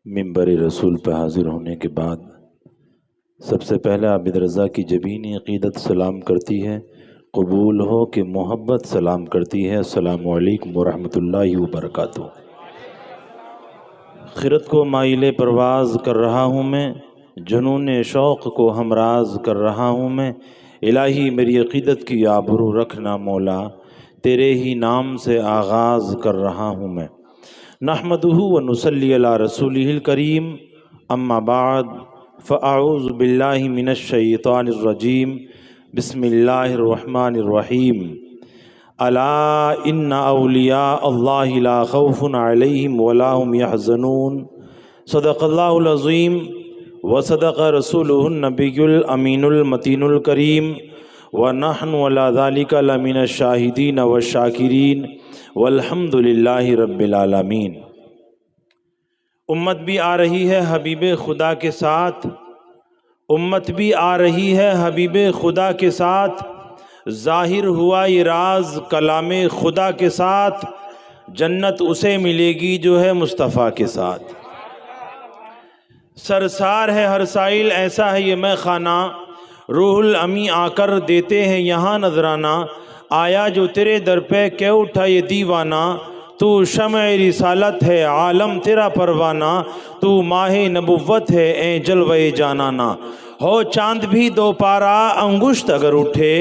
منبر رسول پہ حاضر ہونے کے بعد سب سے پہلے عابد رضا کی جبینی عقیدت سلام کرتی ہے، قبول ہو کہ محبت سلام کرتی ہے۔ السلام علیکم ورحمۃ اللہ وبرکاتہ۔ خرد کو مائل پرواز کر رہا ہوں میں، جنون شوق کو ہمراز کر رہا ہوں میں، الہی میری عقیدت کی آبرو رکھنا مولا، تیرے ہی نام سے آغاز کر رہا ہوں میں۔ نحمدہ ونصلی علی رسولہ الکریم، اما بعد فاعوذ باللہ من الشیطان الرجیم، بسم اللہ الرحمن الرحیم۔ الا ان اولیاء اللہ لا خوف علیہم ولا هم یحزنون، صدق اللہ العظیم وصدق رسولہ النبی الامین المتین الکریم، ونحن علی ذلک لمن الشاہدین والشاکرین، والحمد للہ رب العالمین۔ امت بھی آ رہی ہے حبیب خدا کے ساتھ، امت بھی آ رہی ہے حبیب خدا کے ساتھ، ظاہر ہوا یہ راز کلام خدا کے ساتھ، جنت اسے ملے گی جو ہے مصطفیٰ کے ساتھ۔ سرسار ہے ہر سائل ایسا ہے یہ میں خانہ، روح الامی آ کر دیتے ہیں یہاں نذرانہ، آیا جو تیرے در پہ کہ اٹھا یہ دیوانہ، تو شمع رسالت ہے عالم تیرا پروانہ، تو ماہ نبوت ہے اے جلوہ جانانا۔ ہو چاند بھی دو پارا انگشت اگر اٹھے،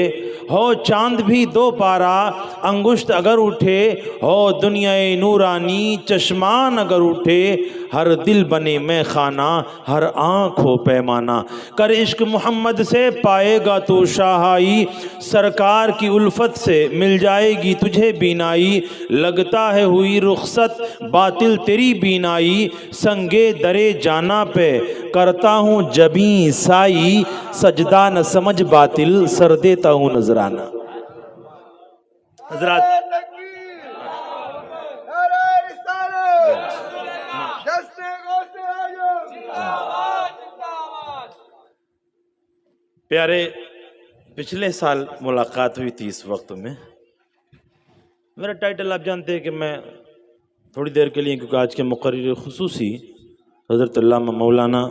ہو چاند بھی دو پارا انگشت اگر اٹھے، ہو دنیا نورانی چشمان اگر اٹھے، ہر دل بنے میں خانہ، ہر آنکھ ہو پیمانہ، کر عشق محمد سے پائے گا تو شاہائی، سرکار کی الفت سے مل جائے گی تجھے بینائی، لگتا ہے ہوئی رخصت باطل تیری بینائی، سنگے درے جانا پہ کرتا ہوں جبیں سائی، سجدہ نہ سمجھ باطل سر دیتا ہوں نذرانہ۔ حضرات پیارے، پچھلے سال ملاقات ہوئی تھی اس وقت میں، میرا ٹائٹل آپ جانتے ہیں کہ میں تھوڑی دیر کے لیے، کیونکہ آج کے مقرر خصوصی حضرت علامہ مولانا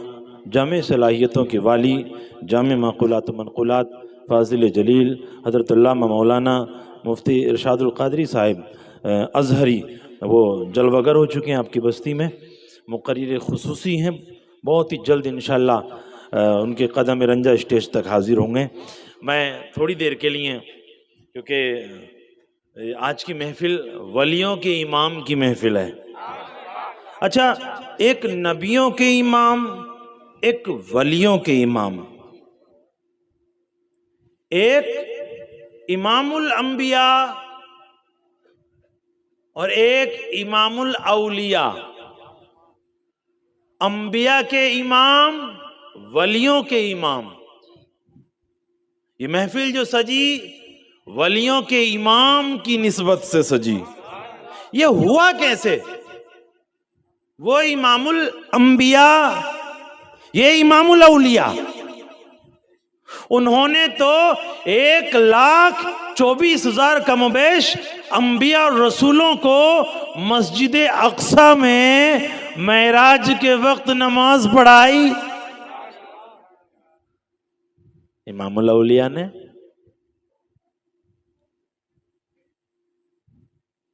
جامع صلاحیتوں کے والی، جامع معقولات و منقولات فاضل جلیل حضرت علامہ مولانا مفتی ارشاد القادری صاحب ازہری، وہ جلوہ گر ہو چکے ہیں آپ کی بستی میں، مقرر خصوصی ہیں، بہت ہی جلد انشاءاللہ ان کے قدم رنجہ اسٹیج تک حاضر ہوں گے۔ میں تھوڑی دیر کے لیے، کیونکہ آج کی محفل ولیوں کے امام کی محفل ہے۔ اچھا، ایک نبیوں کے امام، ایک ولیوں کے امام، ایک امام الانبیاء اور ایک امام الاولیاء، انبیاء کے امام، ولیوں کے امام۔ یہ محفل جو سجی ولیوں کے امام کی نسبت سے سجی، یہ ہوا کیسے؟ وہ امام الانبیاء، یہ امام الاولیاء، انہوں نے تو 1,24,000 کم و بیش انبیاء اور رسولوں کو مسجد اقصی میں معراج کے وقت نماز پڑھائی۔ امام الاولیاء نے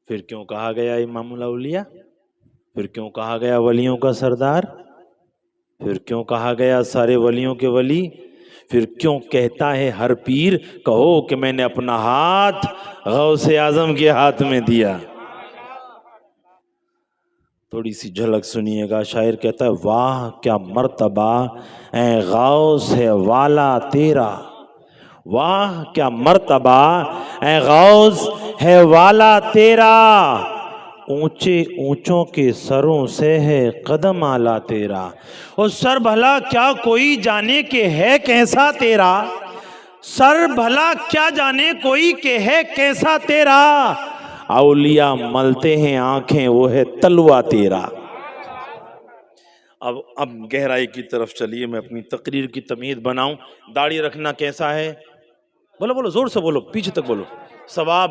پھر کیوں کہا گیا امام الاولیاء؟ پھر کیوں کہا گیا ولیوں کا سردار؟ پھر کیوں کہا گیا سارے ولیوں کے ولی؟ پھر کیوں کہتا ہے ہر پیر کہو کہ میں نے اپنا ہاتھ غوث اعظم کے ہاتھ میں دیا؟ تھوڑی سی جھلک سنیے گا۔ شاعر کہتا ہے واہ کیا مرتبہ اے غوث ہے والا تیرا، واہ کیا مرتبہ اے غوث ہے والا تیرا، اونچے اونچوں کے سروں سے ہے قدم اعلیٰ تیرا، اور سر بھلا کیا کوئی جانے کہ ہے کیسا تیرا، سر بھلا کیا جانے کوئی کہ ہے کیسا تیرا، اولیاء ملتے ہیں آنکھیں وہ ہے تلوہ تیرا۔ اب گہرائی کی طرف چلیے، میں اپنی تقریر کی تمہید بناؤں۔ داڑھی رکھنا کیسا ہے؟ بولو بولو، زور سے بولو، پیچھے تک بولو۔ ثواب،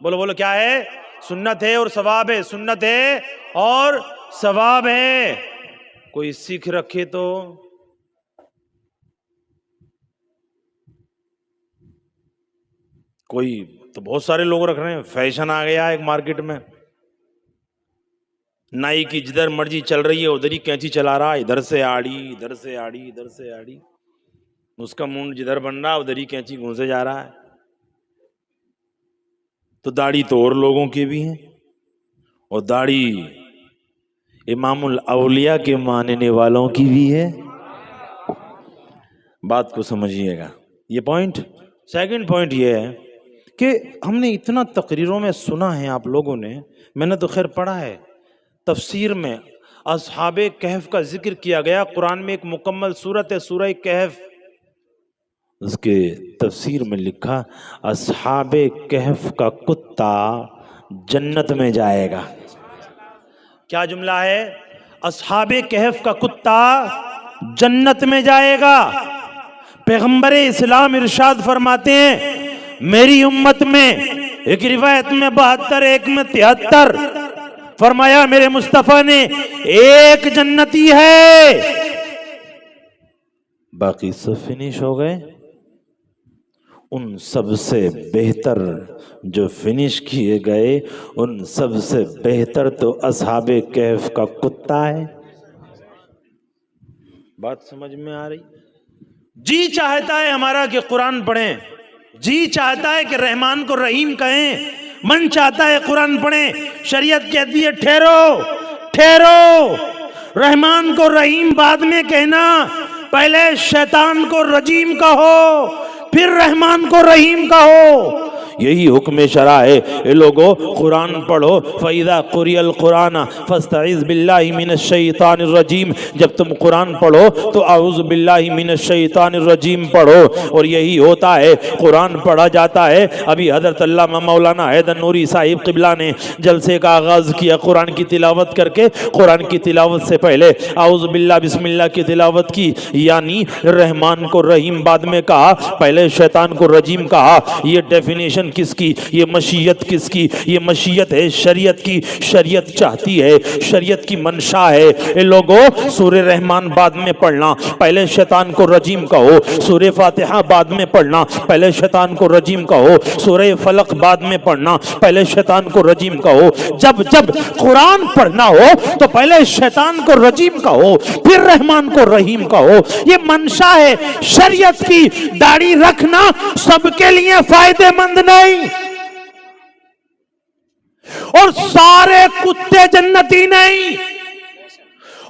بولو بولو، کیا ہے؟ سنت ہے اور ثواب ہے، سنت ہے اور ثواب ہے۔ کوئی سیکھ رکھے تو کوئی تو بہت سارے لوگ رکھ رہے ہیں، فیشن آ گیا ایک مارکیٹ میں، نائی کی جدھر مرضی چل رہی ہے ادھر ہی کینچی چلا رہا، ادھر سے آڑی ادھر سے آڑی ادھر سے آڑی، اس کا منڈ جدھر بن رہا ادھر ہی کینچی گھسے جا رہا ہے۔ تو داڑھی تو اور لوگوں کی بھی ہیں، اور داڑھی امام الاولیاء کے ماننے والوں کی بھی ہے۔ بات کو سمجھیے گا، یہ پوائنٹ۔ سیکنڈ پوائنٹ یہ ہے کہ ہم نے اتنا تقریروں میں سنا ہے، آپ لوگوں نے، میں نے تو خیر پڑھا ہے، تفسیر میں اصحاب کہف کا ذکر کیا گیا، قرآن میں ایک مکمل سورت ہے سورہ کہف، اس کے تفسیر میں لکھا اصحاب کہف کا کتا جنت میں جائے گا۔ کیا جملہ ہے؟ اصحاب کہف کا کتا جنت میں جائے گا۔ پیغمبر اسلام ارشاد فرماتے ہیں میری امت میں، ایک روایت میں 72 ایک میں 73، فرمایا میرے مصطفیٰ نے ایک جنتی ہے، باقی سب فنش ہو گئے۔ ان سب سے بہتر جو فنش کیے گئے، ان سب سے بہتر تو اصحاب کہف کا کتا ہے۔ بات سمجھ میں آ رہی؟ جی چاہتا ہے ہمارا کہ قرآن پڑھیں، جی چاہتا ہے کہ رحمان کو رحیم کہیں، من چاہتا ہے قرآن پڑھیں، شریعت کہتی ہے ٹھہرو ٹھہرو، رحمان کو رحیم بعد میں کہنا، پہلے شیطان کو رجیم کہو پھر رحمان کو رحیم کہو۔ یہی حکم شرع ہے۔ اے لوگو قرآن پڑھو، فَإِذَا قُرِئَ الْقُرْآنَ فَاسْتَعِذْ بِاللَّهِ مِنَ الشَّيْطَانِ الرَّجِيمِ، جب تم قرآن پڑھو تو اعوذ باللہ من الشیطان الرجیم پڑھو۔ اور یہی ہوتا ہے، قرآن پڑھا جاتا ہے۔ ابھی حضرت علامہ مولانا حیدر نوری صاحب قبلہ نے جلسے کا آغاز کیا قرآن کی تلاوت کر کے، قرآن کی تلاوت سے پہلے اعوذ باللہ بسم اللہ کی تلاوت کی، یعنی رحمان کو رحیم بعد میں کہا، پہلے شیطان کو رجیم کہا۔ یہ ڈیفینیشن کس کی؟ یہ مشیت کس کی؟ یہ مشیت ہے شریعت کی۔ شریعت چاہتی ہے، شریعت کی منشا ہے، اے لوگو سورہ رحمان بعد میں پڑھنا، پہلے شیطان کو رجیم کہو، سورہ فاتحہ بعد میں پڑھنا، پہلے شیطان کو رجیم کہو، سورہ فلق بعد میں پڑھنا، پہلے شیطان کو رجیم کہو۔ جب جب قرآن پڑھنا ہو تو پہلے شیطان کو رجیم کہو پھر رحمان کو رحیم کہو، یہ منشا ہے شریعت کی۔ داڑھی رکھنا سب کے لیے فائدے مند نہیں، اور سارے کتے جنتی نہیں،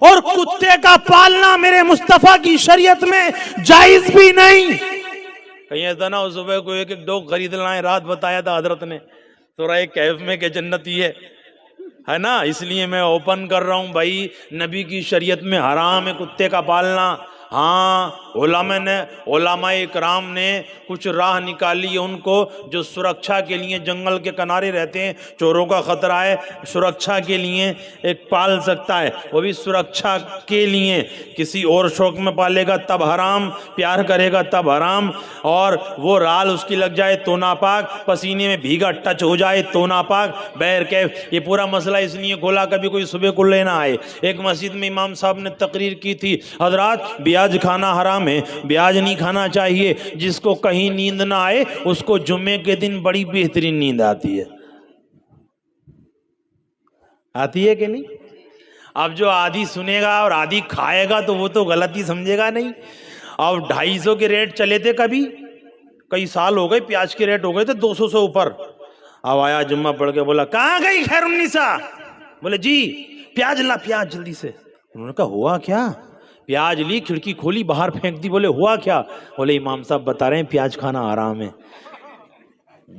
اور کتے کا پالنا میرے مصطفیٰ کی شریعت میں جائز بھی نہیں۔ کہیں ایسا نہ ہو صبح کو ایک ڈوگ خرید لائیں، رات بتایا تھا حضرت نے سورہ کہف میں کہ جنتی ہے نا، اس لیے میں اوپن کر رہا ہوں بھائی، نبی کی شریعت میں حرام ہے کتے کا پالنا۔ ہاں علماء اکرام نے کچھ راہ نکالی ہے ان کو، جو سرکشا کے لیے جنگل کے کنارے رہتے ہیں، چوروں کا خطرہ ہے، سرکشا کے لیے ایک پال سکتا ہے، وہ بھی سرکشا کے لیے، کسی اور شوق میں پالے گا تب حرام، پیار کرے گا تب حرام، اور وہ رال اس کی لگ جائے تو ناپاک، پسینے میں بھیگا ٹچ ہو جائے تو ناپاک۔ بہرکیف یہ پورا مسئلہ اس لیے کھولا کبھی کوئی صبح کو لینا آئے۔ ایک مسجد میں امام صاحب نے تقریر کی تھی، حضرات بیاج کھانا حرام ہے، بیاج نہیں کھانا چاہیے، جس کو کہیں نیند نہ آئے اس کو جمعے کے دن بڑی بہترین نیند آتی ہے۔ آتی ہے کہ نہیں؟ اب جو آدھی سنے گا اور آدھی کھائے گا تو وہ تو غلطی سمجھے گا نہیں۔ اب 250 کے ریٹ چلے تھے، کبھی کئی سال ہو گئے پیاز کے ریٹ ہو گئے تھے 200 سے اوپر۔ اب آیا جمعہ پڑھ کے بولا کہاں گئی خیر النساء؟ بولے جی پیاز لا، پیاز جلدی سے۔ انہوں نے کہا ہوا کیا؟ پیاز لی، کھڑکی کھولی، باہر پھینک دی۔ بولے ہوا کیا؟ بولے امام صاحب بتا رہے ہیں پیاز کھانا حرام ہے۔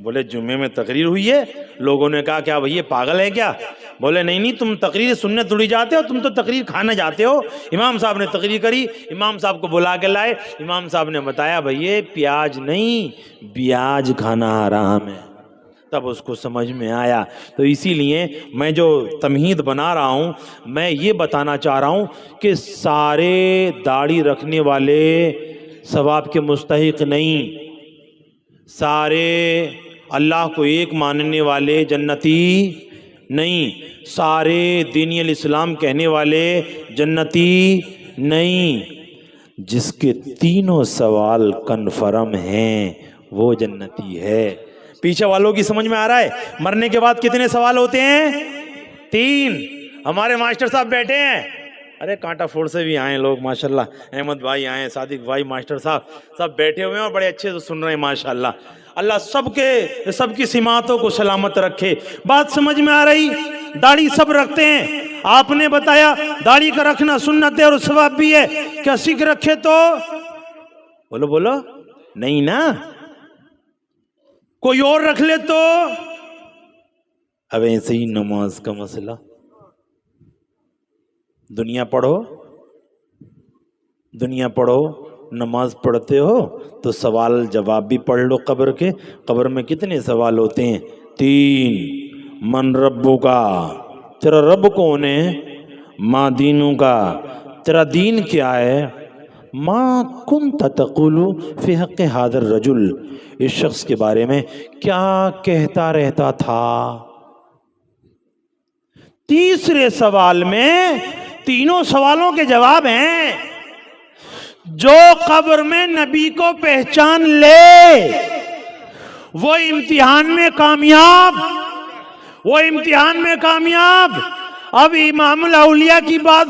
بولے جمعے میں تقریر ہوئی ہے، لوگوں نے کہا کیا بھئی یہ پاگل ہے کیا؟ بولے نہیں تم تقریر سننے تھوڑی جاتے ہو، تم تو تقریر کھانے جاتے ہو۔ امام صاحب نے تقریر کری، امام صاحب کو بلا کے لائے، امام صاحب نے بتایا بھئی یہ پیاز نہیں بیاج کھانا حرام ہے۔ تب اس کو سمجھ میں آیا۔ تو اسی لیے میں جو تمہید بنا رہا ہوں، میں یہ بتانا چاہ رہا ہوں کہ سارے داڑھی رکھنے والے ثواب کے مستحق نہیں، سارے اللہ کو ایک ماننے والے جنتی نہیں، سارے دین الاسلام کہنے والے جنتی نہیں، جس کے تینوں سوال کنفرم ہیں وہ جنتی ہے۔ پیچھے والوں کی سمجھ میں آ رہا ہے مرنے کے بعد کتنے سوال ہوتے ہیں؟ 3۔ ہمارے ماسٹر صاحب بیٹھے ہیں، ارے کانٹا فوڑ سے بھی آئے لوگ ماشاءاللہ، احمد بھائی آئے، صادق بھائی، ماسٹر صاحب سب بیٹھے ہوئے ہیں اور بڑے اچھے سے سن رہے ہیں ماشاءاللہ۔ اللہ سب کی سماعتوں کو سلامت رکھے۔ بات سمجھ میں آ رہی؟ داڑھی سب رکھتے ہیں، آپ نے بتایا داڑھی کا رکھنا سنت ہے اور ثواب بھی ہے، کیا سکھ رکھے تو بولو نہیں نا، کوئی اور رکھ لے تو؟ اب ایسے ہی نماز کا مسئلہ، دنیا پڑھو، نماز پڑھتے ہو تو سوال جواب بھی پڑھ لو قبر کے۔ قبر میں کتنے سوال ہوتے ہیں؟ 3۔ من ربو کا، تیرا رب کون ہے؟ ما دینوں کا، تیرا دین کیا ہے؟ ما کنت تقول فی حق ھذا الرجل، اس شخص کے بارے میں کیا کہتا رہتا تھا؟ تیسرے سوال میں تینوں سوالوں کے جواب ہیں۔ جو قبر میں نبی کو پہچان لے وہ امتحان میں کامیاب۔ اب امام الاولیاء کی بات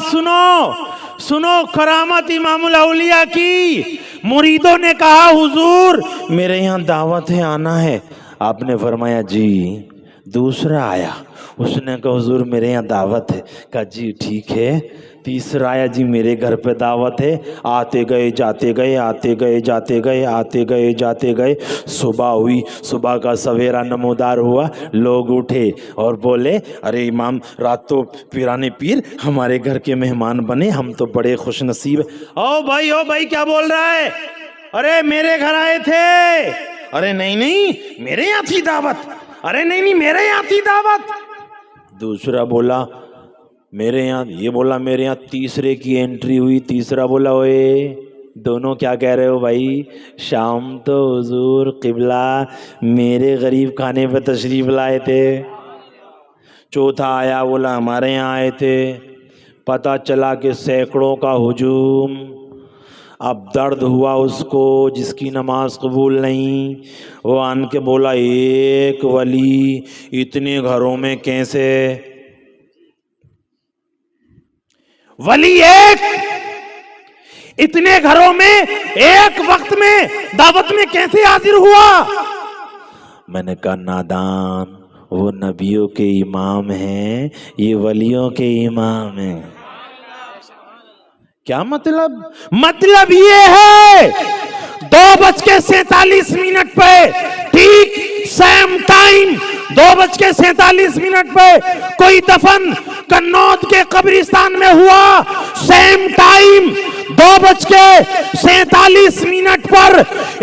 سنو، کرامت امام الاولیاء کی۔ مریدوں نے کہا حضور میرے یہاں دعوت ہے، آنا ہے۔ آپ نے فرمایا جی۔ دوسرا آیا، اس نے کہا حضور میرے یہاں دعوت ہے، کہا جی ٹھیک ہے۔ تیسرا آیا، جی میرے گھر پہ دعوت ہے۔ آتے گئے جاتے گئے، صبح ہوئی، صبح کا سویرا نمودار ہوا، لوگ اٹھے اور بولے ارے امام رات تو پیرانے پیر ہمارے گھر کے مہمان بنے، ہم تو بڑے خوش نصیب۔ او بھائی کیا بول رہا ہے؟ ارے میرے گھر آئے تھے۔ ارے نہیں میرے یہاں تھی دعوت۔ ارے نہیں میرے یہاں تھی دعوت۔ دوسرا بولا میرے یہاں، یہ بولا میرے یہاں، تیسرے کی انٹری ہوئی، تیسرا بولا اوئے دونوں کیا کہہ رہے ہو بھائی؟ شام تو حضور قبلہ میرے غریب کھانے پہ تشریف لائے تھے۔ چوتھا آیا، بولا ہمارے یہاں آئے تھے۔ پتہ چلا کہ سینکڑوں کا ہجوم۔ اب درد ہوا اس کو جس کی نماز قبول نہیں، وہ آن کے بولا ایک ولی اتنے گھروں میں کیسے؟ ولی ایک اتنے گھروں میں ایک وقت میں دعوت میں کیسے حاضر ہوا؟ میں نے کہا نادان، وہ نبیوں کے امام ہیں، یہ ولیوں کے امام ہیں۔ کیا مطلب یہ ہے 2:47 پہ ٹھیک سیم ٹائم 2:47 پہ کوئی دفن کنوت کے قبرستان میں ہوا، سیم ٹائم 2:47 پر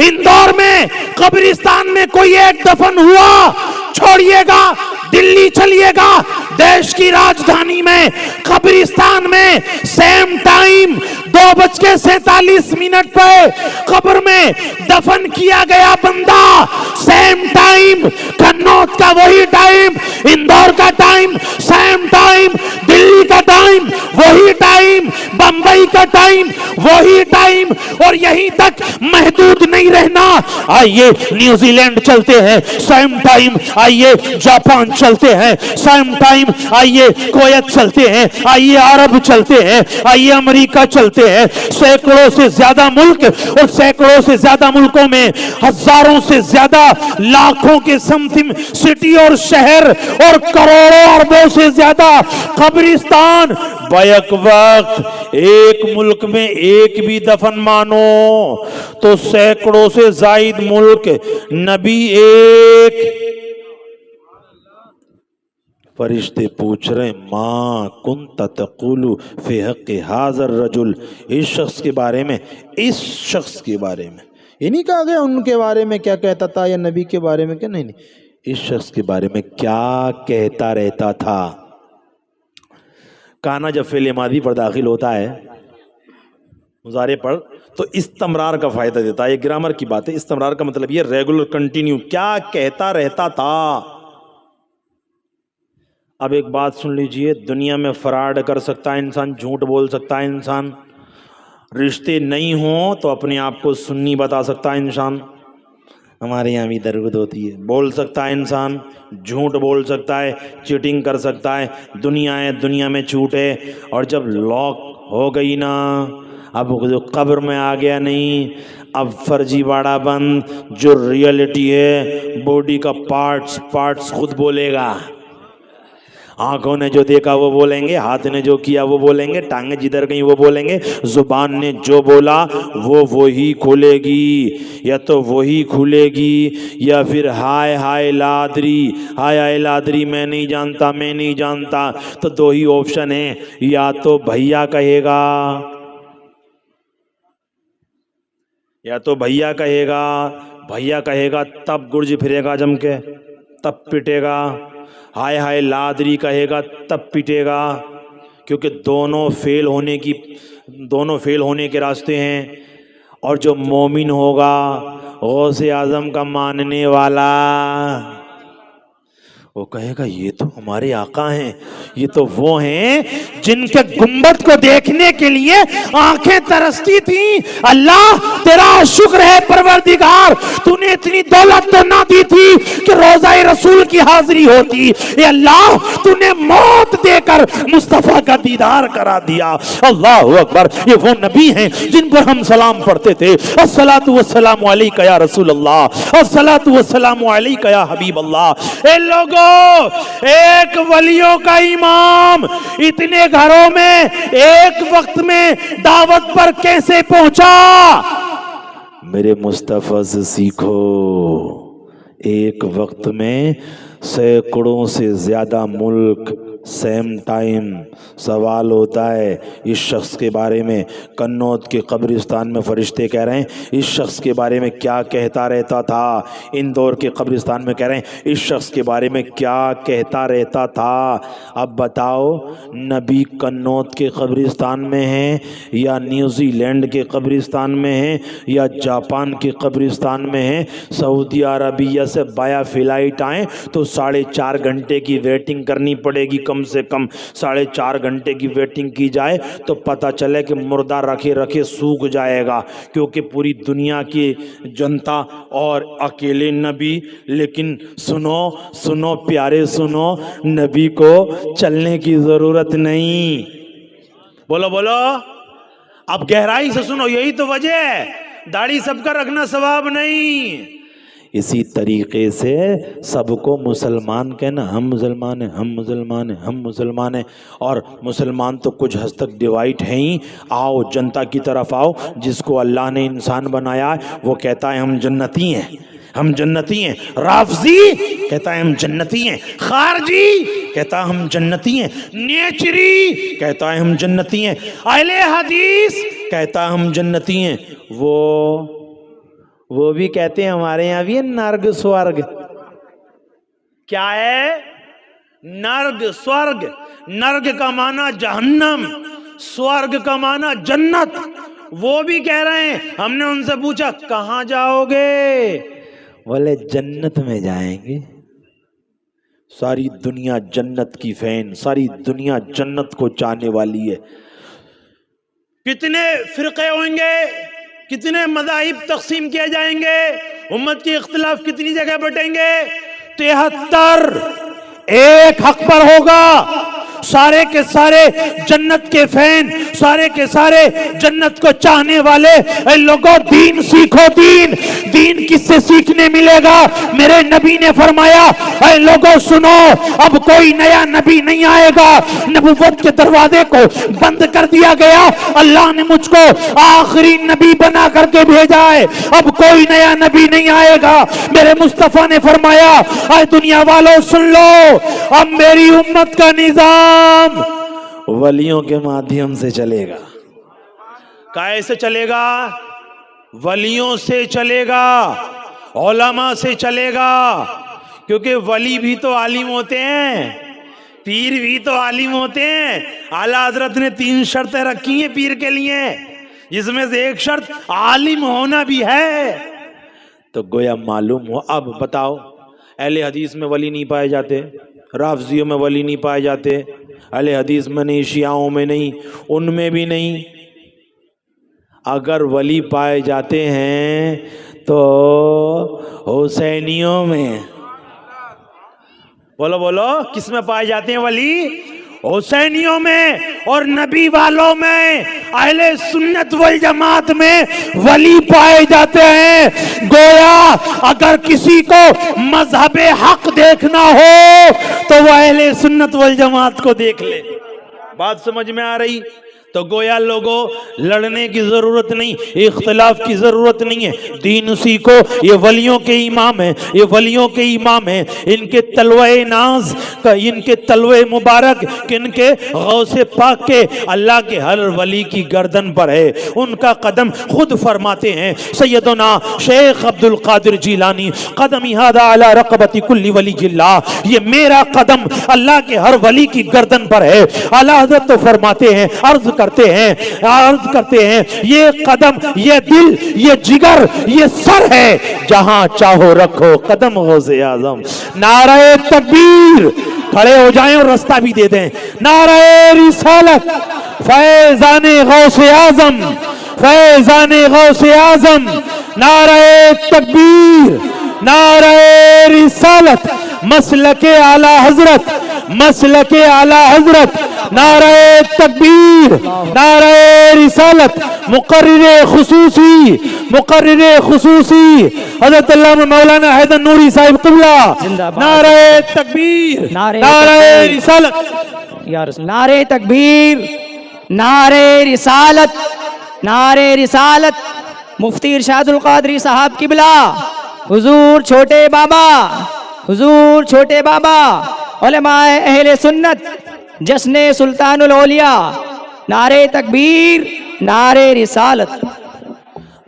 اندور میں قبرستان میں کوئی ایک دفن ہوا۔ چھوڑیے گا دلی چلیے گا، دیش کی راجدھانی میں قبرستان میں سیم ٹائم 2:47 پہ قبر میں دفن کیا گیا بندہ، سیم ٹائم کنوت کا وہی ٹائم، اندور کا ٹائم سیم ٹائم، دلی کا ٹائم وہی ٹائم، بمبئی کا ٹائم وہی ٹائم، اور یہیں تک محدود نہیں رہنا۔ آئیے نیوزی لینڈ چلتے ہیں، سیم ٹائم، آئیے جاپان چلتے ہیں، سیم ٹائم، آئیے کویت چلتے ہیں، آئیے عرب چلتے ہیں، آئیے امریکہ چلتے ہیں۔ سینکڑوں سے زیادہ ملک اور سینکڑوں سے زیادہ ملکوں میں ہزاروں سے زیادہ لاکھوں کے سمتم سٹی اور شہر اور کروڑوں اربوں سے زیادہ قبرستان، بیک وقت ایک ملک میں ایک بھی دفن مانو تو سینکڑوں سے زائد ملک، نبی ایک۔ فرشتے پوچھ رہے ما کنت تقول فی حق ھذا الرجل، اس شخص کے بارے میں، اس شخص کے بارے میں، یہ نہیں کہا گیا ان کے بارے میں کیا کہتا تھا یا نبی کے بارے میں کیا، نہیں، اس شخص کے بارے میں کیا کہتا رہتا تھا۔ کانا جب فعل ماضی پر داخل ہوتا ہے مضارع پر تو استمرار کا فائدہ دیتا ہے، یہ گرامر کی بات ہے۔ استمرار کا مطلب یہ ریگولر، کنٹینیو، کیا کہتا رہتا تھا۔ اب ایک بات سن لیجئے، دنیا میں فراڈ کر سکتا ہے انسان، جھوٹ بول سکتا ہے انسان، رشتے نہیں ہوں تو اپنے آپ کو سنی بتا سکتا ہے انسان، ہمارے یہاں بھی درود ہوتی ہے، بول سکتا ہے انسان، جھوٹ بول سکتا ہے، چیٹنگ کر سکتا ہے، دنیا ہے، دنیا میں جھوٹ ہے۔ اور جب لاک ہو گئی نا، اب جو قبر میں آ گیا نہیں، اب فرجی باڑا بند، جو ریئلٹی ہے باڈی کا پارٹس خود بولے گا، آنکھوں نے جو دیکھا وہ بولیں گے، ہاتھ نے جو کیا وہ بولیں گے، ٹانگیں جدھر گئیں وہ بولیں گے، زبان نے جو بولا وہ وہی کھولے گی، یا تو وہی کھولے گی یا پھر ہائے ہائے لادری، ہائے ہائے لادری میں نہیں جانتا، میں نہیں جانتا۔ تو دو ہی آپشن ہیں، یا تو بھیا کہے گا، یا تو بھیا کہے گا، بھیا کہے گا تب گرج پھرے گا جم کے، تب پٹے گا، ہائے ہائے لادری کہے گا تب پٹے گا، کیونکہ دونوں فیل ہونے کے راستے ہیں۔ اور جو مومن ہوگا، غوث اعظم کا ماننے والا، وہ کہے گا یہ تو ہمارے آقا ہیں، یہ تو وہ ہیں جن کے گنبد کو دیکھنے کے لیے آنکھیں ترستی تھیں۔ اللہ تیرا شکر ہے پروردگار، تو نے اتنی دولت تو نہ دی تھی کہ روضہ رسول کی حاضری ہوتی، اے اللہ تو نے موت دے کر مصطفیٰ کا دیدار کرا دیا۔ اللہ اکبر، یہ وہ نبی ہیں جن پر ہم سلام پڑھتے تھے، الصلاۃ والسلام علیک یا رسول اللہ، الصلاۃ والسلام علیک یا حبیب اللہ۔ اے لوگوں، ایک ولیوں کا امام اتنے گھروں میں ایک وقت میں دعوت پر کیسے پہنچا؟ میرے مصطفیٰ سے سیکھو۔ ایک وقت میں سینکڑوں سے زیادہ ملک، سیم ٹائم۔ سوال ہوتا ہے اس شخص کے بارے میں، کنوت کے قبرستان میں فرشتے کہہ رہے ہیں اس شخص کے بارے میں کیا کہتا رہتا تھا، اندور کے قبرستان میں کہہ رہے ہیں اس شخص کے بارے میں کیا کہتا رہتا تھا۔ اب بتاؤ، نبی کنوت کے قبرستان میں ہیں یا نیوزی لینڈ کے قبرستان میں ہیں یا جاپان کے قبرستان میں ہیں؟ سعودی عربیہ سے بایا فلائٹ آئیں تو 4.5 گھنٹے کی ویٹنگ کرنی پڑے گی، کم سے کم 4.5 گھنٹے کی ویٹنگ کی جائے تو پتہ چلے کہ مردہ رکھے رکھے سوکھ جائے گا، کیونکہ پوری دنیا کی جنتا اور اکیلے نبی۔ لیکن سنو پیارے، سنو، نبی کو چلنے کی ضرورت نہیں۔ بولو بولو، اب گہرائی سے سنو، یہی تو وجہ ہے داڑھی سب کا رکھنا ثواب نہیں۔ اسی طریقے سے سب کو مسلمان کہنا، ہم مسلمان ہیں، ہم مسلمان ہیں، ہم مسلمان ہیں، اور مسلمان تو کچھ حد تک ڈیوائٹ ہیں ہی۔ آؤ جنتا کی طرف آؤ، جس کو اللہ نے انسان بنایا ہے وہ کہتا ہے ہم جنتی ہیں، ہم جنتی ہیں۔ رافضی کہتا ہے ہم جنتی ہیں، خارجی کہتا ہے ہم جنتی ہیں، نیچری کہتا ہے ہم جنتی ہیں، اہل حدیث کہتا ہے ہم جنتی ہیں۔ وہ بھی کہتے ہیں ہمارے یہاں بھی ہے نرگ سورگ۔ کیا ہے نرگ سورگ؟ نرگ کا معنی جہنم، سورگ کا معنی جنت۔ وہ بھی کہہ رہے ہیں، ہم نے ان سے پوچھا کہاں جاؤ گے؟ بولے جنت میں جائیں گے۔ ساری دنیا جنت کی فین، ساری دنیا جنت کو چاہنے والی ہے۔ کتنے فرقے ہوئیں گے، کتنے مذاہب تقسیم کیے جائیں گے، امت کے اختلاف کتنی جگہ بٹیں گے؟ 73 ایک حق پر ہوگا، سارے کے سارے جنت کے فین، سارے کے سارے جنت کو چاہنے والے۔ اے لوگوں، دین سیکھو، دین کس سے سیکھنے ملے گا؟ میرے نبی نے فرمایا، اے لوگوں سنو، اب کوئی نیا نبی نہیں آئے گا، نبوت کے دروازے کو بند کر دیا گیا، اللہ نے مجھ کو آخری نبی بنا کر کے بھیجا ہے، اب کوئی نیا نبی نہیں آئے گا۔ میرے مصطفیٰ نے فرمایا، اے دنیا والوں سن لو، اب میری امت کا نظام ولیوں کے مادھیم سے چلے گا۔ کیسے چلے گا؟ ولیوں سے چلے گا، علماء سے چلے گا، کیونکہ ولی بھی تو عالم ہوتے ہیں، پیر بھی تو عالم ہوتے ہیں۔ اعلیٰ حضرت نے 3 شرطیں رکھی ہیں پیر کے لیے، جس میں سے ایک شرط عالم ہونا بھی ہے۔ تو گویا معلوم ہو۔ اب بتاؤ، اہل حدیث میں ولی نہیں پائے جاتے؟ رافضیوں میں ولی نہیں پائے جاتے، اہل حدیث میں نہیں، شیعوں میں نہیں، ان میں بھی نہیں۔ اگر ولی پائے جاتے ہیں تو حسینیوں میں، بولو بولو، کس میں پائے جاتے ہیں ولی؟ حسینیوں میں اور نبی والوں میں، اہل سنت والجماعت میں ولی پائے جاتے ہیں۔ گویا اگر کسی کو مذہب حق دیکھنا ہو تو وہ اہل سنت والجماعت کو دیکھ لے۔ بات سمجھ میں آ رہی؟ تو گویا لوگوں لڑنے کی ضرورت نہیں، اختلاف کی ضرورت نہیں ہے، دین سیکھو۔ یہ ولیوں کے امام ہیں، یہ ولیوں کے امام ہیں، ان کے تلوہ ناز کا، ان کے تلوہ مبارک، ان کے غوث پاک کے، اللہ کے ہر ولی کی گردن پر ہے، ان کا قدم خود فرماتے ہیں سیدنا شیخ عبد القادر جیلانی، قدمی ھذا علی رقبۃ کل ولی اللہ، یہ میرا قدم اللہ کے ہر ولی کی گردن پر ہے۔ اعلیٰ حضرت تو فرماتے ہیں، عرض کرتے ہیں یہ قدم، یہ دل، یہ جگر، یہ سر ہے، جہاں چاہو رکھو قدم غوث اعظم۔ نعرہ تکبیر، کھڑے ہو جائیں اور رستہ بھی دے دیں۔ نعرہ رسالت، فیضان غوث اعظم، فیضان غوث اعظم، نعرہ تکبیر، نعرہ رسالت، مسلک اعلی حضرت، مسلک اعلی حضرت، نعرہ تکبیر، نعرہ رسالت، مقرر خصوصی، مقرر خصوصی حضرت علامہ مولانا حیدر نوری صاحب قبلہ، نعرہ تکبیر، نعرہ رسالت، نعرہ تکبیر، نعرہ رسالت، نعرہ رسالت، مفتی ارشاد القادری صاحب قبلہ، حضور چھوٹے بابا، حضور چھوٹے بابا، علماء اہل سنت، جشن سلطان الاولیاء، نعرہ تکبیر، نعرہ رسالت۔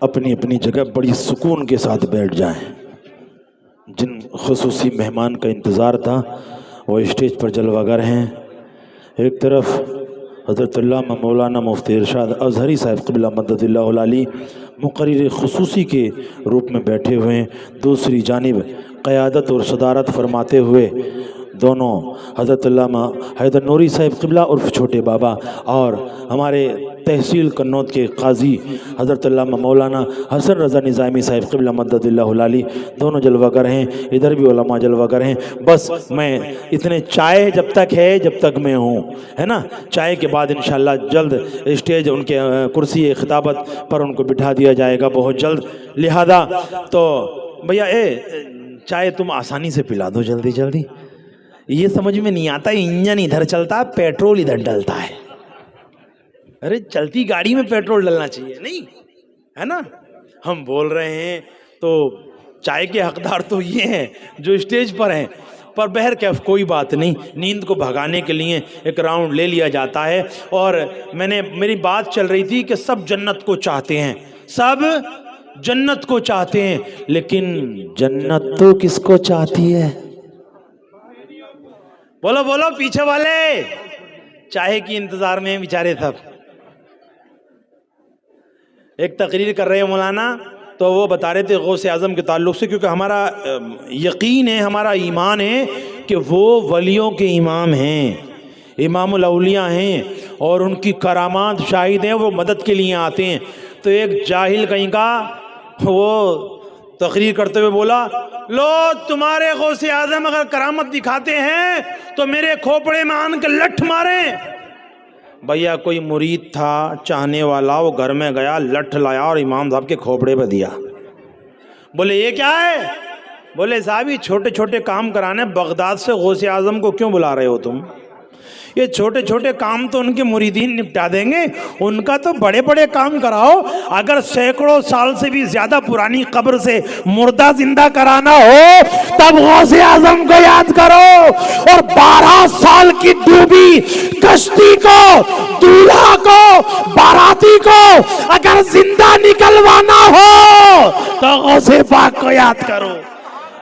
اپنی اپنی جگہ بڑی سکون کے ساتھ بیٹھ جائیں۔ جن خصوصی مہمان کا انتظار تھا وہ اسٹیج پر جلوہ گر ہیں۔ ایک طرف حضرت علامہ مولانا مفتی ارشاد ازہری صاحب قبلہ مدد اللہ العلی مقرر خصوصی کے روپ میں بیٹھے ہوئے ہیں، دوسری جانب قیادت اور صدارت فرماتے ہوئے دونوں حضرت علامہ حیدر نوری صاحب قبلہ عرف چھوٹے بابا اور ہمارے تحصیل قنوت کے قاضی حضرت علامہ مولانا حسن رضا نظامی صاحب قبلہ مدد اللہ العلی دونوں جلوہ گر ہیں، ادھر بھی علماء جلوہ گر ہیں۔ بس میں اتنے چائے جب تک ہے جب تک میں ہوں، ہے نا، چائے کے بعد انشاءاللہ جلد اسٹیج ان کے کرسی خطابت پر ان کو بٹھا دیا جائے گا بہت جلد، لہذا تو بھیا چائے تم آسانی سے پلا دو جلدی جلدی۔ یہ سمجھ میں نہیں آتا انجن ادھر چلتا پیٹرول ادھر ڈلتا ہے۔ ارے چلتی گاڑی میں پیٹرول ڈلنا چاہیے، نہیں ہے نا؟ ہم بول رہے ہیں تو چائے کے حقدار تو یہ ہیں جو اسٹیج پر ہیں، پر بہر کیف کوئی بات نہیں، نیند کو بھگانے کے لیے ایک راؤنڈ لے لیا جاتا ہے۔ اور میری بات چل رہی تھی کہ سب جنت کو چاہتے ہیں، سب جنت کو چاہتے ہیں، لیکن جنت تو کس کو چاہتی ہے؟ بولو بولو پیچھے والے، چائے کی انتظار میں ہیں بیچارے سب۔ ایک تقریر کر رہے ہیں مولانا، تو وہ بتا رہے تھے غوث اعظم کے تعلق سے، کیونکہ ہمارا یقین ہے، ہمارا ایمان ہے کہ وہ ولیوں کے امام ہیں، امام الاولیاء ہیں، اور ان کی کرامات شاہد ہیں، وہ مدد کے لیے آتے ہیں۔ تو ایک جاہل کہیں کا وہ تقریر کرتے ہوئے بولا، لو تمہارے غوث اعظم اگر کرامت دکھاتے ہیں تو میرے کھوپڑے میں آن کے لٹھ ماریں۔ بھیا کوئی مرید تھا چاہنے والا، وہ گھر میں گیا، لٹھ لایا اور امام صاحب کے کھوپڑے پہ دیا۔ بولے یہ کیا ہے؟ بولے صاحب یہ چھوٹے چھوٹے کام کرانے، بغداد سے غوث اعظم کو کیوں بلا رہے ہو تم؟ یہ چھوٹے چھوٹے کام تو ان کے مریدین نپٹا دیں گے، ان کا تو بڑے بڑے کام کراؤ۔ اگر سینکڑوں سال سے بھی زیادہ پرانی قبر سے مردہ زندہ کرانا ہو تب غوث اعظم کو یاد کرو، اور 12 سال کی ڈوبی کشتی کو، دولہا کو، باراتی کو اگر زندہ نکلوانا ہو تو غوث پاک کو یاد کرو۔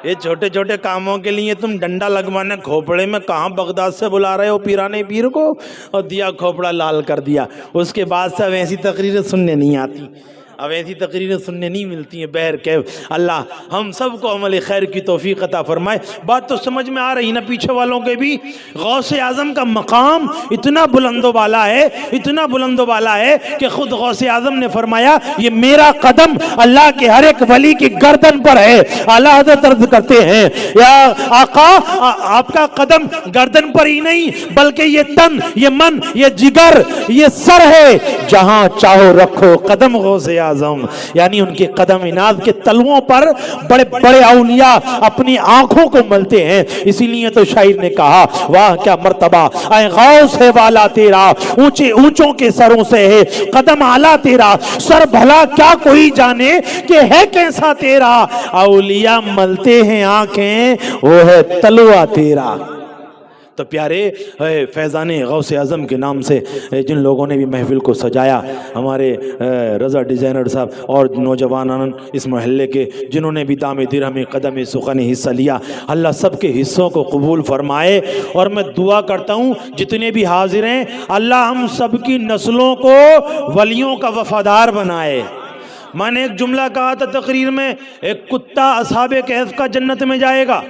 یہ چھوٹے چھوٹے کاموں کے لیے تم ڈنڈا لگوانے کھوپڑے میں کہاں بغداد سے بلا رہے ہو پیرانے پیر کو، اور دیا کھوپڑا لال کر دیا۔ اس کے بعد سے اب ایسی تقریریں سننے نہیں آتی۔ اب ایسی تقریریں سننے نہیں ملتی ہیں. بہرکیف اللہ ہم سب کو عمل خیر کی توفیق عطا فرمائے. بات تو سمجھ میں آ رہی نا پیچھے والوں کے بھی؟ غوث اعظم کا مقام اتنا بلند و بالا ہے، اتنا بلند و بالا ہے کہ خود غوث اعظم نے فرمایا یہ میرا قدم اللہ کے ہر ایک ولی کی گردن پر ہے. اعلیٰ حضرت عرض کرتے ہیں یا آقا آپ کا قدم گردن پر ہی نہیں بلکہ یہ تن، یہ من، یہ جگر، یہ سر ہے، جہاں چاہو رکھو قدم غوث اعظم. یعنی ان کے قدم اناز کے تلووں پر بڑے بڑے اولیاء اپنی آنکھوں کو ملتے ہیں. اسی لیے تو شاعر نے کہا واہ کیا مرتبہ اے غوث ہے والا تیرا، اونچے اونچوں کے سروں سے ہے قدم اعلیٰ تیرا، سر بھلا کیا کوئی جانے کہ ہے کیسا تیرا. اولیاء ملتے ہیں آنکھیں وہ ہے تلوا تیرا. تو پیارے فیضان غوث اعظم کے نام سے جن لوگوں نے بھی محفل کو سجایا، ہمارے رضا ڈیزائنر صاحب اور نوجوانان اس محلے کے جنہوں نے بھی دام درہم قدم سخن حصہ لیا، اللہ سب کے حصوں کو قبول فرمائے. اور میں دعا کرتا ہوں جتنے بھی حاضر ہیں اللہ ہم سب کی نسلوں کو ولیوں کا وفادار بنائے. میں نے ایک جملہ کہا تھا تقریر میں، ایک کتا اصحاب کہف کا جنت میں جائے گا،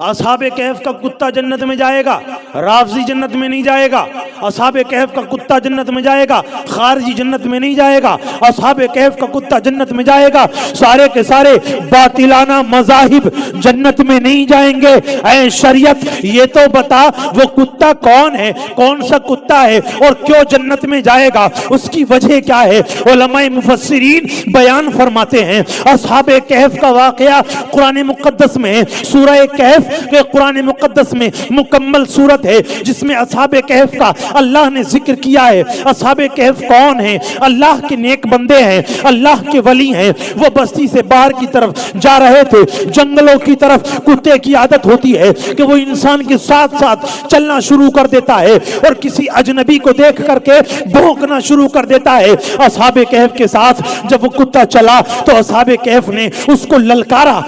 اصحاب کہف کا کتا جنت میں جائے گا، رافضی جنت میں نہیں جائے گا. اصحاب کہف کا کتا جنت میں جائے گا، خارجی جنت میں نہیں جائے گا. اصحاب کہف کا کتا جنت میں جائے گا. سارے کے سارے باطلانہ مذاہب جنت میں نہیں جائیں گے. اے شریعت یہ تو بتا وہ کتا کون ہے، کون سا کتا ہے اور کیوں جنت میں جائے گا، اس کی وجہ کیا ہے. علماء مفسرین بیان فرماتے ہیں اصحاب کہف کا واقعہ قرآن مقدس میں ہے. سورہ کہف کہ قرآن مقدس میں مکمل صورت ہے جس میں اصحاب کہف کا اللہ نے ذکر کیا ہے. اصحاب کہف کون ہیں؟ اللہ کے نیک بندے ہیں، اللہ کے ولی ہیں. وہ بستی سے باہر کی طرف جا رہے تھے، جنگلوں کی طرف. کتے کی عادت ہوتی ہے کہ وہ انسان کے ساتھ ساتھ چلنا شروع کر دیتا ہے اور کسی اجنبی کو دیکھ کر کے بھونکنا شروع کر دیتا ہے. اصحاب کہف کے ساتھ جب وہ کتا چلا تو اصحاب کہف نے اس کو للکارا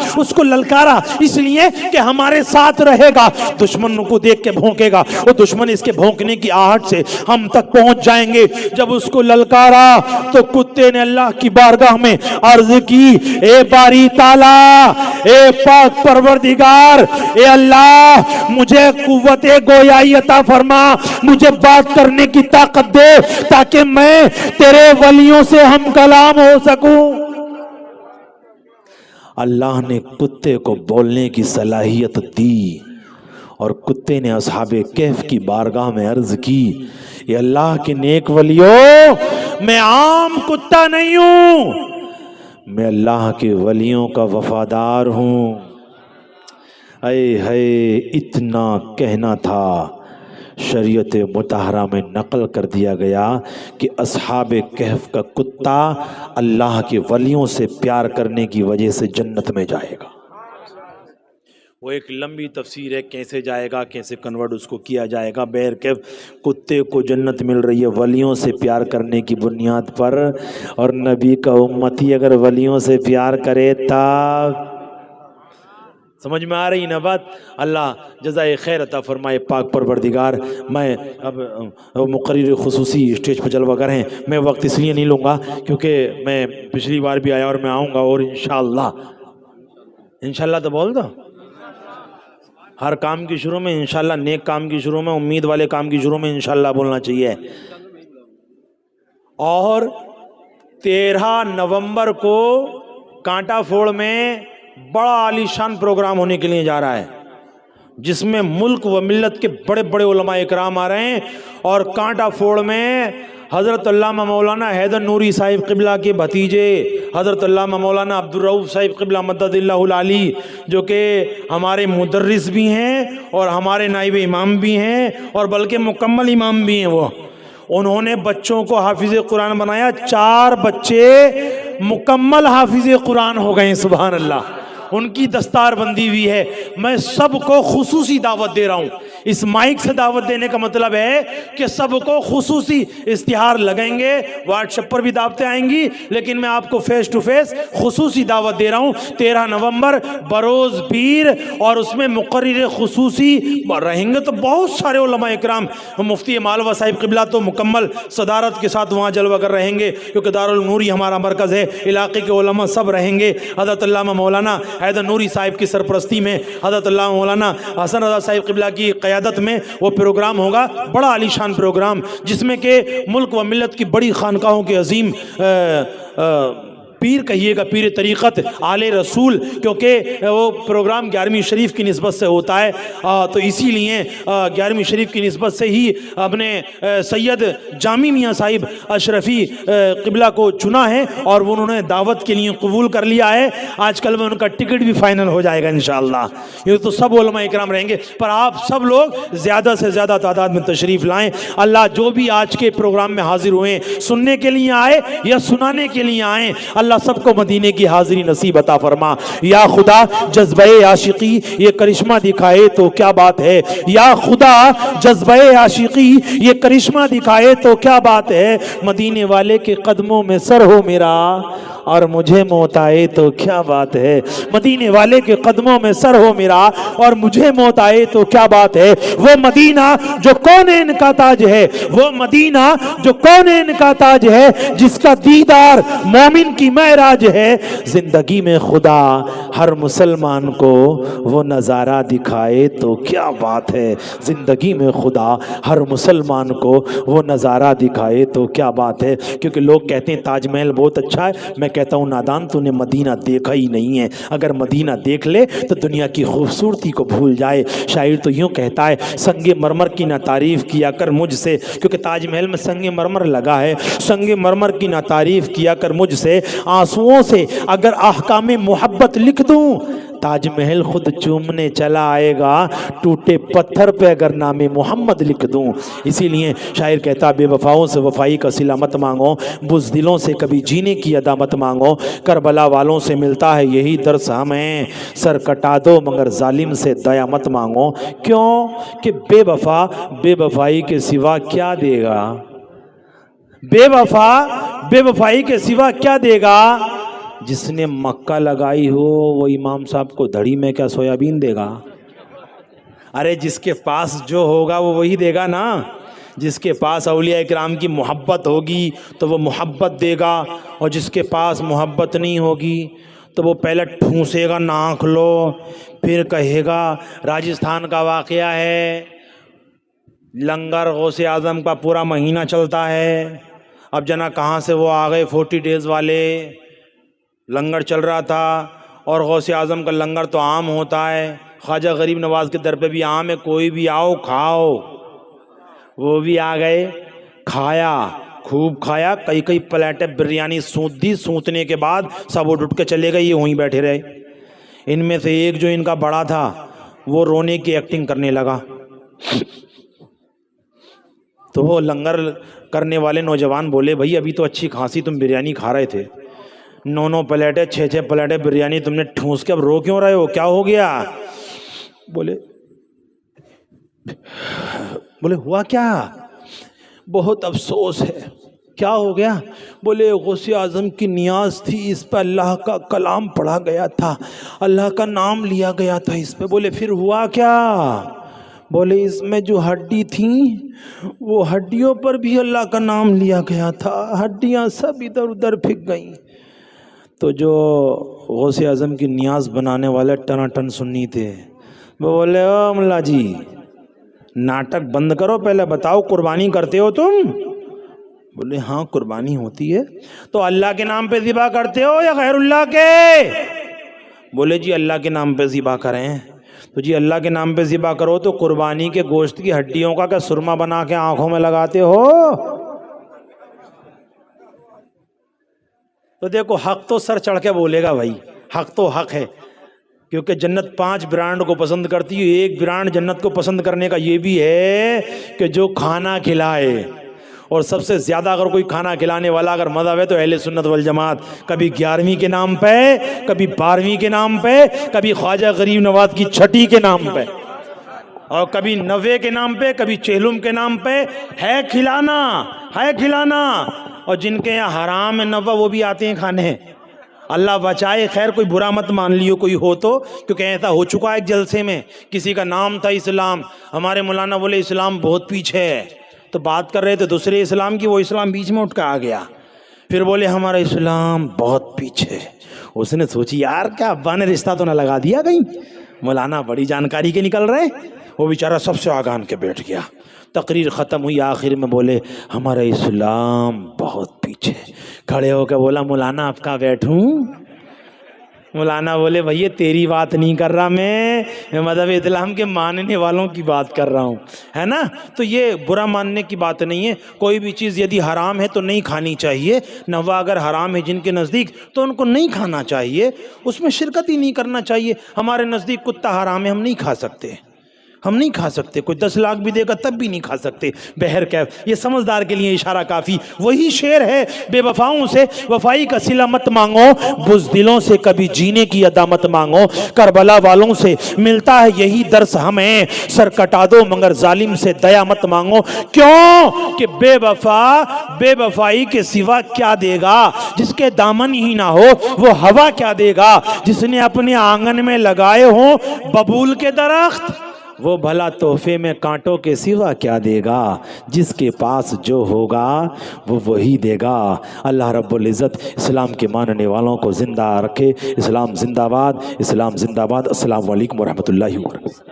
اس لیے کہ ہمارے ساتھ رہے گا، دشمن کو دیکھ کے بھونکے گا، وہ دشمن اس کے بھونکنے کی آہٹ سے ہم تک پہنچ جائیں گے. جب اس کو للکارا تو کتے نے اللہ کی بارگاہ میں عرض کی اے باری تعالیٰ، اے پاک پروردگار، اے اللہ مجھے قوت گویائی عطا فرما، مجھے بات کرنے کی طاقت دے تاکہ میں تیرے ولیوں سے ہم کلام ہو سکوں. اللہ نے کتے کو بولنے کی صلاحیت دی اور کتے نے اصحاب کہف کی بارگاہ میں عرض کی اے اللہ کے نیک ولیوں، میں عام کتا نہیں ہوں، میں اللہ کے ولیوں کا وفادار ہوں. اے ہے اتنا کہنا تھا، شریعت مطہرہ میں نقل کر دیا گیا کہ اصحاب کہف کا کتا اللہ کے ولیوں سے پیار کرنے کی وجہ سے جنت میں جائے گا. وہ ایک لمبی تفسیر ہے کیسے جائے گا، کیسے کنورٹ اس کو کیا جائے گا. بہرکیف کتے کو جنت مل رہی ہے ولیوں سے پیار کرنے کی بنیاد پر، اور نبی کا امتی اگر ولیوں سے پیار کرے تب سمجھ میں آ رہی نا بات. اللہ جزائے خیر عطا فرمائے. پاک پروردگار میں اب مقرر خصوصی اسٹیج پہ جلوہ گر ہیں، میں وقت اس لیے نہیں لوں گا کیونکہ میں پچھلی بار بھی آیا اور میں آؤں گا، اور انشاءاللہ تو بول دو، ہر کام کی شروع میں انشاءاللہ، نیک کام کی شروع میں، امید والے کام کی شروع میں انشاءاللہ بولنا چاہیے. اور 13 نومبر کو کانٹا فوڑ میں بڑا عالی شان پروگرام ہونے کے لیے جا رہا ہے جس میں ملک و ملت کے بڑے بڑے علماء اکرام آ رہے ہیں. اور کانٹا فوڑ میں حضرت علامہ مولانا حیدر نوری صاحب قبلہ کے بھتیجے حضرت علامہ مولانا عبدالرؤف صاحب قبلہ مدد اللہ العلی، جو کہ ہمارے مدرس بھی ہیں اور ہمارے نائب امام بھی ہیں اور بلکہ مکمل امام بھی ہیں. وہ انہوں نے بچوں کو حافظ قرآن بنایا. 4 بچے مکمل حافظ قرآن ہو گئے. سبحان اللہ. ان کی دستار بندی ہوئی ہے. میں سب کو خصوصی دعوت دے رہا ہوں اس مائک سے دعوت دینے کا مطلب ہے کہ سب کو خصوصی اشتہار لگیں گے، واٹس ایپ پر بھی دعوتیں آئیں گی، لیکن میں آپ کو فیس ٹو فیس خصوصی دعوت دے رہا ہوں 13 نومبر بروز پیر، اور اس میں مقرر خصوصی رہیں گے تو بہت سارے علماء اکرام، مفتی مالوہ صاحب قبلہ تو مکمل صدارت کے ساتھ وہاں جلوہ گر رہیں گے، کیونکہ دارالنوری ہمارا مرکز ہے، علاقے کے علماء سب رہیں گے۔ حضرت علامہ مولانا حیدر نوری صاحب کی سرپرستی میں، حضرت علامہ مولانا حسن رضا صاحب قبلہ کی قیادت میں وہ پروگرام ہوگا، بڑا عالی شان پروگرام، جس میں کہ ملک و ملت کی بڑی خانقاہوں کے عظیم پیر کہیے گا، پیر طریقت آل رسول، کیونکہ وہ پروگرام 11ویں شریف کی نسبت سے ہوتا ہے، تو اسی لیے 11ویں شریف کی نسبت سے ہی اپنے سید جامی میاں صاحب اشرفی قبلہ کو چنا ہے، اور انہوں نے دعوت کے لیے قبول کر لیا ہے۔ آج کل میں ان کا ٹکٹ بھی فائنل ہو جائے گا انشاءاللہ۔ یہ تو سب علماء اکرام رہیں گے، پر آپ سب لوگ زیادہ سے زیادہ تعداد میں تشریف لائیں۔ اللہ جو بھی آج کے پروگرام میں حاضر ہوئے، سننے کے لیے آئے یا سنانے کے لیے آئیں، اللہ سب کو مدینے کی حاضری نصیب عطا فرما۔ یا خدا جذبہ عاشقی یہ کرشمہ دکھائے تو کیا بات ہے، یا خدا جذبہ عاشقی یہ کرشمہ دکھائے تو کیا بات ہے، مدینے والے کے قدموں میں سر ہو میرا اور مجھے موت آئے تو کیا بات ہے، مدینے والے کے قدموں میں سر ہو میرا اور مجھے موت آئے تو کیا بات ہے۔ وہ مدینہ جو کونین کا تاج ہے، وہ مدینہ جو کونین کا تاج ہے، جس کا دیدار مومن کی معراج ہے، زندگی میں خدا ہر مسلمان کو وہ نظارہ دکھائے تو کیا بات ہے، زندگی میں خدا ہر مسلمان کو وہ نظارہ دکھائے تو کیا بات ہے۔ کیونکہ لوگ کہتے ہیں تاج محل بہت اچھا ہے، میں کہتا ہوں نادان تو نے مدینہ دیکھا ہی نہیں ہے، اگر مدینہ دیکھ لے تو دنیا کی خوبصورتی کو بھول جائے۔ شاعر تو یوں کہتا ہے، سنگ مرمر کی نہ تعریف کیا کر مجھ سے، کیونکہ تاج محل میں سنگ مرمر لگا ہے، سنگ مرمر کی نہ تعریف کیا کر مجھ سے، آنسوؤں سے اگر احکام محبت لکھ دوں، تاج محل خود چومنے چلا آئے گا، ٹوٹے پتھر پہ اگر نام محمد لکھ دوں۔ اسی لیے شاعر کہتا، بے وفاؤں سے وفائی کا صلہ مت مانگو، بزدلوں سے کبھی جینے کی ادا مت مانگو، کربلا والوں سے ملتا ہے یہی درس ہمیں، سر کٹا دو مگر ظالم سے دیا مت مانگو۔ کیوں کہ بے وفا بے وفائی کے سوا کیا دے گا، بے وفا بے وفائی کے سوا کیا دے گا، جس نے مکہ لگائی ہو وہ امام صاحب کو دھڑی میں کیا سویابین دے گا۔ ارے جس کے پاس جو ہوگا وہ وہی دے گا نا، جس کے پاس اولیاء اکرام کی محبت ہوگی تو وہ محبت دے گا، اور جس کے پاس محبت نہیں ہوگی تو وہ پہلے ٹھونسے گا ناک لو، پھر کہے گا۔ راجستھان کا واقعہ ہے، لنگر غوث اعظم کا پورا مہینہ چلتا ہے، اب جنا کہاں سے وہ آ گئے 40 ڈیز والے، لنگر چل رہا تھا، اور غوث اعظم کا لنگر تو عام ہوتا ہے، خواجہ غریب نواز کے در پہ بھی عام ہے، کوئی بھی آؤ کھاؤ، وہ بھی آ گئے، کھایا، خوب کھایا، کئی پلیٹیں بریانی سونت دی، سونتنے کے بعد سب اٹھ کے چلے گئے، یہ وہیں بیٹھے رہے۔ ان میں سے ایک جو ان کا بڑا تھا وہ رونے کی ایکٹنگ کرنے لگا، تو وہ لنگر کرنے والے نوجوان بولے، بھائی ابھی تو اچھی خاصی تم بریانی کھا رہے تھے، 9 پلیٹیں 6 پلیٹیں بریانی تم نے ٹھونس کے اب رو کیوں رہے ہو، کیا ہو گیا؟ بولے ہوا کیا؟ بہت افسوس ہے۔ کیا ہو گیا؟ بولے غوث اعظم کی نیاز تھی، اس پہ اللہ کا کلام پڑھا گیا تھا، اللہ کا نام لیا گیا تھا اس پہ۔ بولے پھر ہوا کیا؟ بولے اس میں جو ہڈی تھیں وہ ہڈیوں پر بھی اللہ کا نام لیا گیا تھا، ہڈیاں سب ادھر ادھر پھک گئیں۔ تو جو غوث اعظم کی نیاز بنانے والے ٹناٹن سنی تھے، وہ بولے او ملا جی ناٹک بند کرو، پہلے بتاؤ قربانی کرتے ہو تم؟ بولے ہاں قربانی ہوتی ہے۔ تو اللہ کے نام پہ ذبح کرتے ہو یا غیر اللہ کے؟ بولے جی اللہ کے نام پہ ذبح کریں۔ تو جی اللہ کے نام پہ ذبح کرو تو قربانی کے گوشت کی ہڈیوں کا کیا سرما بنا کے آنکھوں میں لگاتے ہو؟ تو دیکھو حق تو سر چڑھ کے بولے گا بھائی، حق تو حق ہے، کیونکہ جنت 5 برانڈ کو پسند کرتی ہے، ایک برانڈ جنت کو پسند کرنے کا یہ بھی ہے کہ جو کھانا کھلائے، اور سب سے زیادہ اگر کوئی کھانا کھلانے والا اگر مذہب ہے تو اہل سنت والجماعت، کبھی 11ویں کے نام پہ، کبھی 12ویں کے نام پہ، کبھی خواجہ غریب نواز کی چھٹی کے نام پہ۔ اور کبھی نوے کے نام پہ، کبھی چہلم کے نام پہ ہے کھلانا، ہے کھلانا۔ اور جن کے یہاں حرام ہے نوا وہ بھی آتے ہیں کھانے۔ اللہ بچائے، خیر کوئی برا مت مان لیو کوئی ہو تو، کیونکہ ایسا ہو چکا ہے ایک جلسے میں، کسی کا نام تھا اسلام، ہمارے مولانا بولے اسلام بہت پیچھے ہے، تو بات کر رہے تھے دوسرے اسلام کی، وہ اسلام بیچ میں اٹھ کے آ گیا، پھر بولے ہمارا اسلام بہت پیچھے۔ اس نے سوچی یار کیا ابا نے رشتہ تو نہ لگا دیا کہیں، مولانا بڑی جانکاری کے نکل رہے، وہ بیچارہ سب سے آگان کے بیٹھ گیا۔ تقریر ختم ہوئی، آخر میں بولے ہمارا اسلام بہت پیچھے، کھڑے ہو کے بولا مولانا آپ کا بیٹھوں؟ مولانا بولے بھئی تیری بات نہیں کر رہا میں مذہب اسلام کے ماننے والوں کی بات کر رہا ہوں، ہے نا؟ تو یہ برا ماننے کی بات نہیں ہے، کوئی بھی چیز یدی حرام ہے تو نہیں کھانی چاہیے۔ نوا اگر حرام ہے جن کے نزدیک تو ان کو نہیں کھانا چاہیے، اس میں شرکت ہی نہیں کرنا چاہیے۔ ہمارے نزدیک کتا حرام ہے، ہم نہیں کھا سکتے، ہم نہیں کھا سکتے، کوئی 10 لاکھ بھی دے گا تب بھی نہیں کھا سکتے۔ بہرکیف یہ سمجھدار کے لیے اشارہ کافی۔ وہی شعر ہے، بے وفاؤں سے وفائی کا صلہ مت مانگو، بزدلوں سے کبھی جینے کی ادا مت مانگو، کربلا والوں سے ملتا ہے یہی درس ہمیں، سر کٹا دو مگر ظالم سے دیا مت مانگو۔ کیوں کہ بے وفا بے وفائی کے سوا کیا دے گا؟ جس کے دامن ہی نہ ہو وہ ہوا کیا دے گا؟ جس نے اپنے آنگن میں لگائے ہوں ببول کے درخت، وہ بھلا تحفے میں کانٹوں کے سوا کیا دے گا؟ جس کے پاس جو ہوگا وہ وہی دے گا۔ اللہ رب العزت اسلام کے ماننے والوں کو زندہ رکھے۔ اسلام زندہ باد، اسلام زندہ باد۔ السلام علیکم ورحمۃ اللہ وبرکاتہ۔